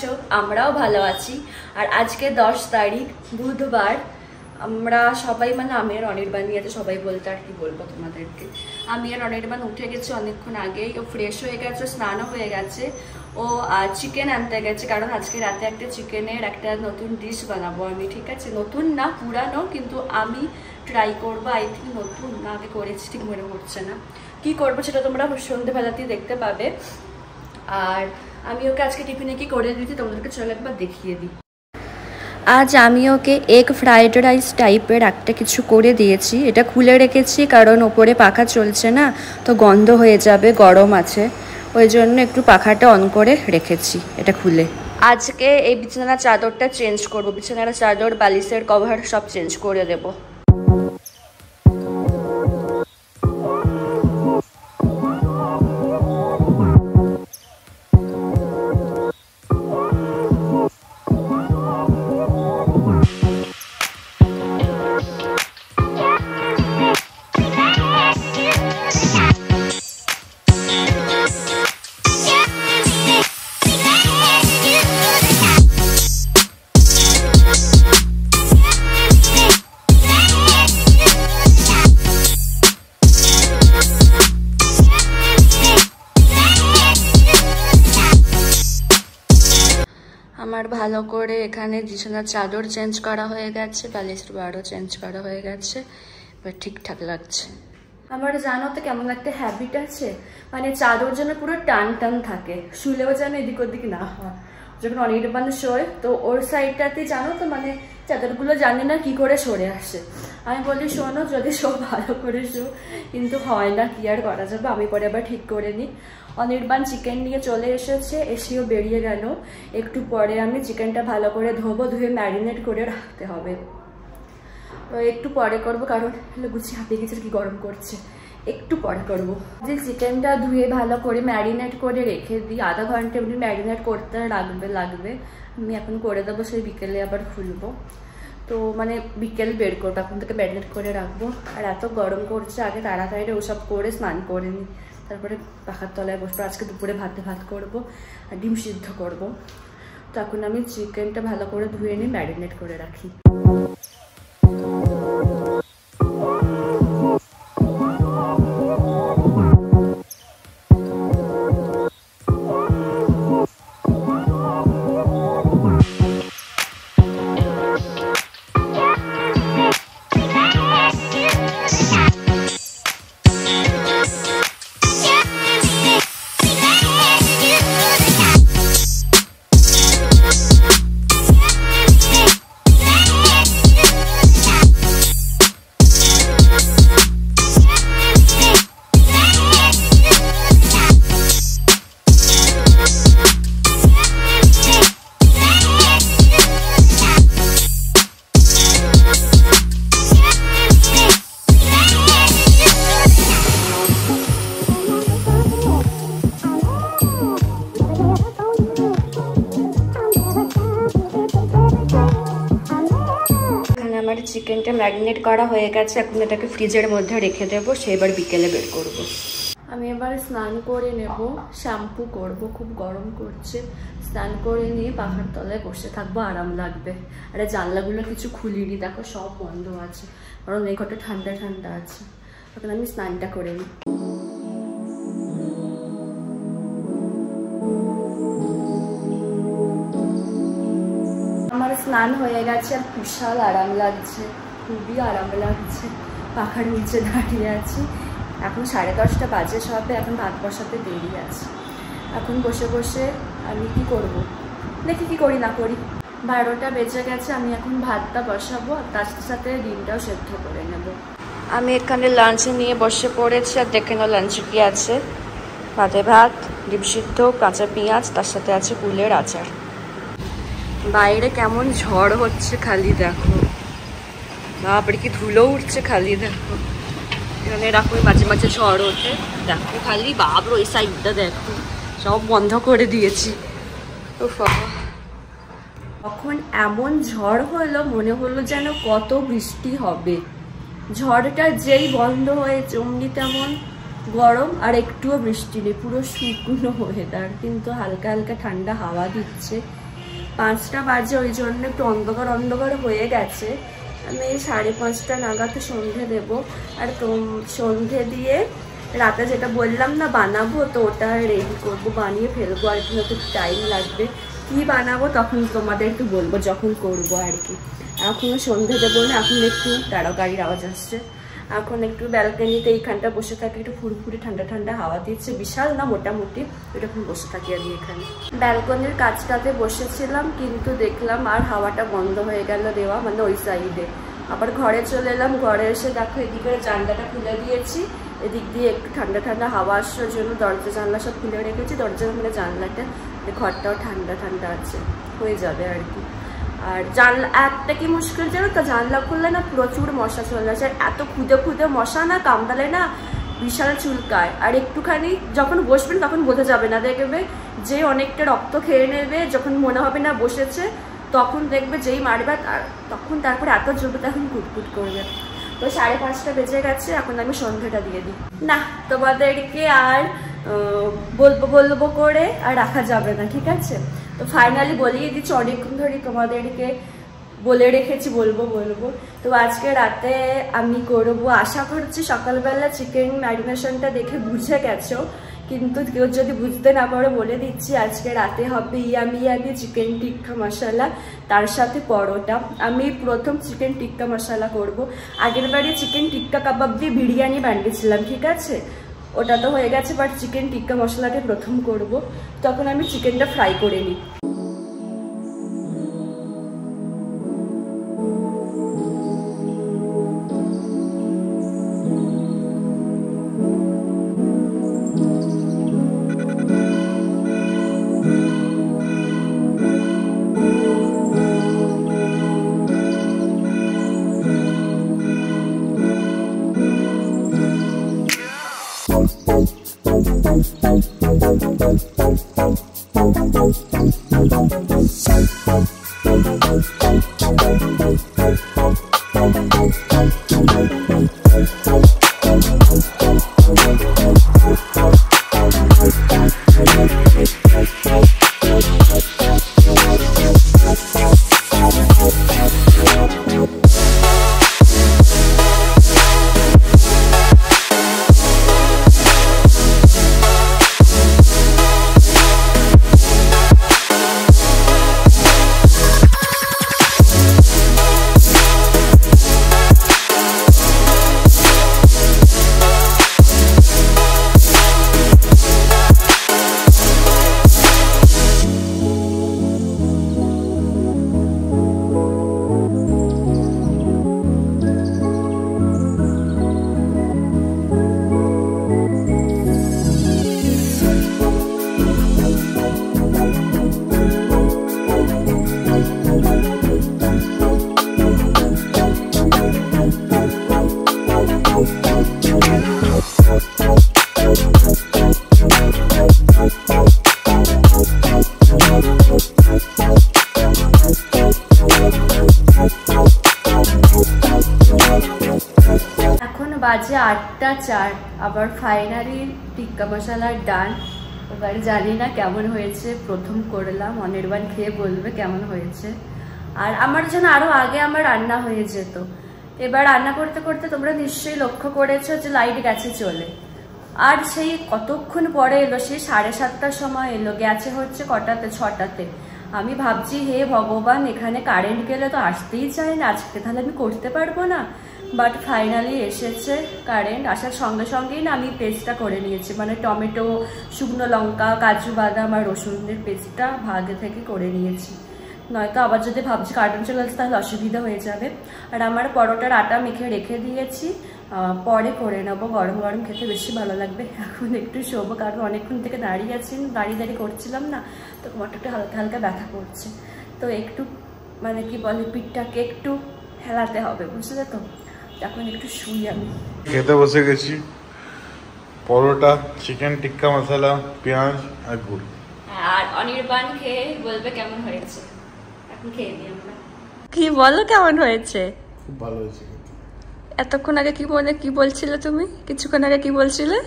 আছো? আমরাও ভালো আছি। আর আজকে 10 তারিখ বুধবার। আমরা সবাই মানে আমি আর অনির্বাণ নিয়ে সবাই বলতে আর কি বলবো তোমাদেরকে, আমি আর অনির্বাণ উঠে গেছি অনেকক্ষণ আগেই। ও ফ্রেশ হয়ে গেছে, স্নানও হয়ে গেছে। ও চিকেন আনতে গেছে, কারণ আজকে রাতে একটা চিকেনের একটা নতুন ডিশ বানাবো আমি। ঠিক আছে, নতুন না পুরানো, কিন্তু আমি ট্রাই করবো। আই থিঙ্ক নতুন না, আগে করেছি ঠিক মনে পড়ছে না। কি করবো সেটা তোমরা সন্ধ্যেবেলাতেই দেখতে পাবে। আর আমি ওকে আজকে টিফিনে কি করে দিয়েছি তোমাদেরকে চলো একবার দেখিয়ে দিই। আজ আমি ওকে এগ ফ্রাইড রাইস টাইপের একটা কিছু করে দিয়েছি। এটা খুলে রেখেছি কারণ ওপরে পাখা চলছে না, তো গন্ধ হয়ে যাবে, গরম আছে, ওই জন্য একটু পাখাটা অন করে রেখেছি এটা খুলে। আজকে এই বিছানার চাদরটা চেঞ্জ করব, বিছানার চাদর, বালিশের কভার সব চেঞ্জ করে দেবো। আমার ভালো করে এখানে বিছানার চাদর চেঞ্জ করা হয়ে গেছে, বালিশের বারও চেঞ্জ করা হয়ে গেছে, এবার ঠিকঠাক লাগছে। আমার জানো তো কেমন একটা হ্যাবিট আছে, মানে চাদর যেন পুরো টান টান থাকে, শুলেও যেন এদিক ওদিক না হয়। যখন অনির্বাণ শোয় তো ওর সাইডটাতে জানো তো মানে চাদরগুলো জানি না কি করে সরে আসে। আমি বলি শোনো, যদি শো ভালো করে শো, কিন্তু হয় না, কি আর করা যাবে। আমি পরে আবার ঠিক করে নিই। অনির্বাণ চিকেন নিয়ে চলে এসেছে, এসেও বেরিয়ে গেল। একটু পরে আমি চিকেনটা ভালো করে ধোবো, ধুয়ে ম্যারিনেট করে রাখতে হবে। তো একটু পরে করবো, কারণ গুছিয়ে হাঁপিয়ে গেছে, কি গরম করছে, একটু পরে করবো। যে চিকেনটা ধুয়ে ভালো করে ম্যারিনেট করে রেখে দিই, আধা ঘন্টা এমনি ম্যারিনেট করতে লাগবে। আমি এখন করে দেবো, সেই বিকেলে আবার খুলবো। তো মানে বিকেল বের করবো, এখন থেকে ম্যারিনেট করে রাখবো। আর এত গরম করছে, আগে তাড়াতাড়ি ওসব করে স্নান করে নিই, তারপরে পাখার তলায় বসবো। আজকে দুপুরে ভাত করবো আর ডিম সিদ্ধ করবো। তো এখন আমি চিকেনটা ভালো করে ধুয়ে নিই, ম্যারিনেট করে রাখি। চিকেনটা ম্যারিনেট করা হয়ে গেছে, এখন এটাকে ফ্রিজের মধ্যে রেখে দেবো, সেবার বিকেলে বের করব। আমি এবার স্নান করে নেব, শ্যাম্পু করব, খুব গরম করছে। স্নান করে নিয়ে পাখার তলায় বসে থাকবো, আরাম লাগবে। আর জানলাগুলো কিছু খুলিনি, দেখো সব বন্ধ আছে, কারণ এই ঘরটা ঠান্ডা ঠান্ডা আছে। এখন আমি স্নানটা করে নিই। আমার স্নান হয়ে গেছে, আর বিশাল আরাম লাগছে, খুবই আরাম লাগছে। পাখার নিচে দাঁড়িয়ে আছি। এখন 10:30 বাজে সবে, এখন ভাত বসাতে দেরি আছে। এখন বসে বসে আমি কি করব, দেখি কি করি না করি। 12টা বেজে গেছে, আমি এখন ভাতটা বসাবো, আর তার সাথে ডিমটাও সেদ্ধ করে নেব। আমি এখানে লাঞ্চ নিয়ে বসে পড়েছি, আর দেখে নাও লাঞ্চে কি আছে। ভাতে ভাত, ডিম সিদ্ধ, কাঁচা পেঁয়াজ, তার সাথে আছে কুলের আচার। বাইরে কেমন ঝড় হচ্ছে খালি দেখো, বাপরে কি ধুলো উঠছে খালি দেখো। এখানে রাখো, মাঝে মাঝে ঝড় ওঠে, দেখো খালি বাপরে ওই সাইডটা দেখো, সব বন্ধ করে দিয়েছি। তো তখন এমন ঝড় হলো, মনে হলো যেন কত বৃষ্টি হবে। ঝড়টা যেই বন্ধ হয়েছে অমনি তেমন গরম, আর একটুও বৃষ্টি নেই, পুরো শুকনো ওয়েদার, কিন্তু হালকা হালকা ঠান্ডা হাওয়া দিচ্ছে। 5টা বাজে, ওই জন্য একটু অন্ধকার অন্ধকার হয়ে গেছে। আমি 5:30 নাগাদ সন্ধে দেব। আর সন্ধে দিয়ে রাতে যেটা বললাম না বানাবো, তো ওটা রেডি করবো, বানিয়ে ফেলবো আর কি। একটু টাইম লাগবে, কি বানাবো তখন তোমাদের একটু বলবো যখন করবো আর কি। এখনও সন্ধে দেবো না, এখন একটু গাড়ির আওয়াজ আসছে। এখন একটু ব্যালকনিতে এইখানটা বসে থাকি, একটু ফুরফুরে ঠান্ডা ঠান্ডা হাওয়া দিচ্ছে, বিশাল না মোটামুটি, এরকম বসে থাকি আমি এখানে। ব্যালকনির কাজটাতে বসেছিলাম, কিন্তু দেখলাম আর হাওয়াটা বন্ধ হয়ে গেল দেওয়া, মানে ওই সাইডে। আবার ঘরে চলে এলাম, ঘরে এসে দেখো এদিকে জানলাটা খুলে দিয়েছি, এদিক দিয়ে একটু ঠান্ডা ঠান্ডা হাওয়া আসার জন্য দরজা জানলা সব খুলে রেখেছি। দরজা মানে জানলাটা, ঘরটাও ঠান্ডা ঠান্ডা আছে, হয়ে যাবে আর কি। আর জানলা একটা কি মুশকিল জানো তো, জানলা খুললে না প্রচুর মশা চলে আসে। এত খুদে খুদে মশা না, কামড়ালে না বিশাল চুলকায়। আর একটুখানি যখন বসবেন তখন বোঝা যাবে না, দেখবে যে অনেকটা রক্ত খেয়ে নেবে, যখন মনে হবে না বসেছে তখন দেখবে যেই মারবে তখন তারপরে এত জোরে তখন কুটকুট করবে। তো 5:30 বেজে গেছে, এখন আমি সন্ধ্যাটা দিয়ে দিই। না তোমাদেরকে আর বলবো করে আর রাখা যাবে না, ঠিক আছে? তো ফাইনালি বলিয়ে দিচ্ছি, অনেকক্ষণ ধরে তোমাদেরকে বলে রেখেছি বলবো। তো আজকে রাতে আমি করবো, আশা করছি সকালবেলা চিকেন ম্যারিনেশনটা দেখে বুঝে গেছো, কিন্তু কেউ যদি বুঝতে না পারো বলে দিচ্ছি, আজকে রাতে হবে ইয়ামি চিকেন টিক্কা মশলা, তার সাথে পরোটা। আমি প্রথম চিকেন টিক্কা মশলা করব। আগের বারে চিকেন টিক্কা কাবাব দিয়ে বিরিয়ানি বানিয়েছিলাম, ঠিক আছে? ওটা তো হয়ে গেছে, বাট চিকেন টিক্কা মশলাটা প্রথম করব। তখন আমি চিকেনটা ফ্রাই করে নিই। বাজে 8:04। আবার ফাইনালি টিক্কা মশলার ডান। এবার জানি না কেমন হয়েছে, প্রথম করলাম, অনির্বাণ খেয়ে বলবে কেমন হয়েছে। আর আমার জন্য আরো আগে আমার রান্না হয়ে যেত। এবার রান্না করতে করতে তোমরা নিশ্চয়ই লক্ষ্য করেছো যে লাইট গেছে চলে, আর সেই কতক্ষণ পরে এলো, সেই 7:30টার সময় এলো, গেছে হচ্ছে কটাতে, 6টাতে। আমি ভাবছি হে ভগবান, এখানে কারেন্ট গেলে তো আসতেই চায় না, আজকে তাহলে আমি করতে পারবো না। বাট ফাইনালি এসেছে কারেন্ট। আসার সঙ্গে সঙ্গেই না আমি পেস্টটা করে নিয়েছি, মানে টমেটো, শুকনো লঙ্কা, কাজু বাদাম আর রসুনের পেস্টটা ভাগে থেকে করে নিয়েছি। নয়তো আবার যদি ভাবছি কারেন্ট চলে আসছে তাহলে অসুবিধা হয়ে যাবে। আর আমার পরোটার আটা মেখে রেখে দিয়েছি, পরে করে নেবো, গরম গরম খেতে বেশি ভালো লাগবে। এখন একটু শোবো, কারণ অনেকক্ষণ থেকে দাঁড়িয়ে করছিলাম না, তো কোমরটা একটু হালকা হালকা ব্যথা করছে। তো একটু মানে কি বলে, পিঠটাকে একটু হেলাতে হবে, বুঝলে তো? এখন একটু শুই। আমি খেতে বসে গেছি, পরোটা, চিকেন টিক্কা মশলা, পেঁয়াজ আর গুড়। আর অনির্বাণ খেয়ে বলবে কেমন হয়েছে। এখন খেয়ে নিই আমরা। কি বলো কেমন হয়েছে? খুব ভালো হয়েছে। এতক্ষণ আগে কি বলছিলে তুমি? কিছুক্ষণ আগে কি বলছিলে?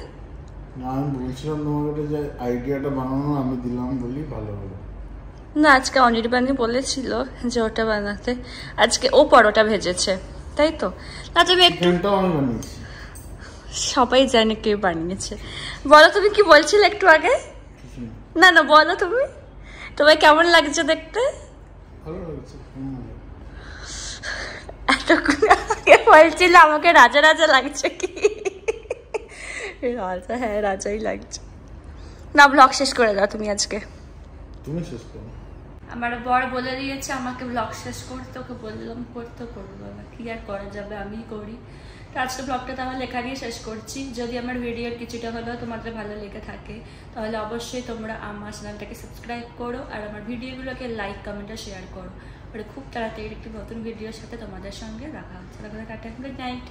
না, আমি বলছিলাম তোমাকে যে আইডিয়াটা বানানো আমি দিলাম বলি ভালো হলো। না, আজকে অনির্বাণী বলেছিল যে ওটা বানাতে, আজকে ও পরোটা ভেজেছে, তাই তো? না তুমি একটু, সবাই জানে কে বানিয়েছে। বলো তুমি কি বলছিলে একটু আগে? না না বলো তুমি, তোমায় কেমন লাগছে দেখতে? এতক্ষণ আগে বলছিল আমাকে রাজা রাজা লাগছে কি? রাজা, হ্যাঁ রাজাই লাগছে। না ব্লগ শেষ করে দাও তুমি আজকে। তুমি শেষ করো। আমার বর বলে দিয়েছে আমাকে ব্লগ শেষ করতে, ওকে বললাম করতে, করবো না, কি আর করা যাবে, আমিই করি। তো আজকে ব্লগটা তাহলে এখানেই শেষ করছি। যদি আমার ভিডিওর কিছুটা হলেও তোমাদের ভালো লেগে থাকে তাহলে অবশ্যই তোমরা আমার চ্যানেলটাকে সাবস্ক্রাইব করো আর আমার ভিডিওগুলোকে লাইক কমেন্ট আর শেয়ার করো। আর খুব তাড়াতাড়ি একটি নতুন ভিডিওর সাথে তোমাদের সঙ্গে দেখা হচ্ছে। Tata, good night.